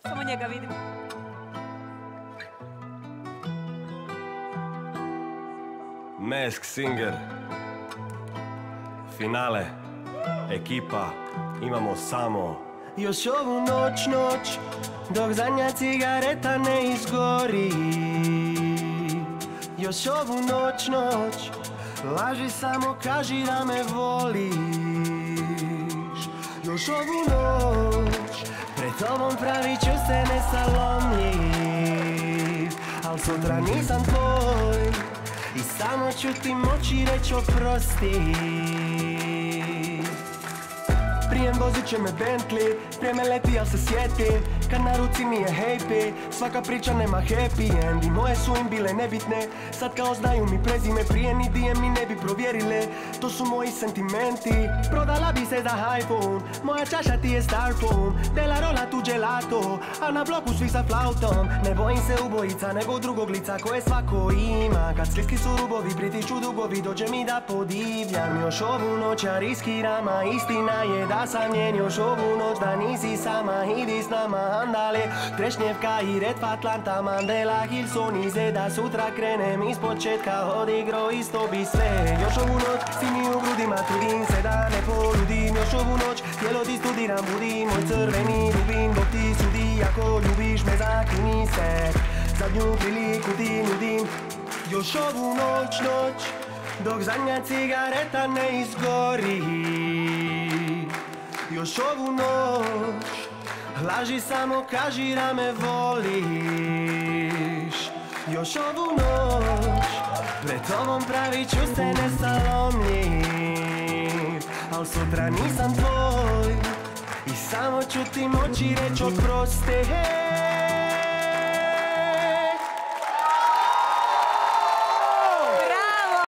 Samo njega vidim. Mask Singer. Finale. Ekipa. Imamo samo još ovu noć, dok zadnja cigareta ne izgori. Još ovu noć, laži samo kaži da me voliš. Još ovu noć, pred tobom pravit ću se nesalomljiv. Al sutra nisam tvoj i samo ću ti moći reći oprosti. Prijem vozit će me Bentley, prije me leti al se sjetim kad na ruci mi je happy. Svaka priča nema happy end i moje su im bile nebitne. Sad kao znaju mi prezime, prije ni DM mi ne bi provjerile. To su moji sentimenti, prodala bi se za iPhone. Moja čaša ti je Starphone, dela rola tu gelato, a na bloku svi sa flautom. Ne bojim se ubojica nego drugog lica koje svako ima. Kad skliski su rubovi, pritiču dugovi, dođe mi da podivljam. Još ovu noć ja riskiram, a istina je da sam njen. Još ovu noć da nisi sama, idi s nama andale. Trešnjevka i Red Atlanta, Mandela, Hilson i Zeda. Sutra krenem iz početka, odigro isto bi sve. Još ovu noć si mi u grudima, trudim se da ne poludim. Još ovu noć tijelo ti studiram, budi moj crveni rubin. Bog ti sudi, ako ljubiš me zakini se, zadnju priliku ti nudim. Još ovu noć, dok zadnja cigareta ne izgori. Još ovu noć, laži samo kaži da me voliš. Još ovu noć, pred tobom pravit ću se nesalomljiv. Al sutra nisam tvoj i samo ću ti moći reći oprosti.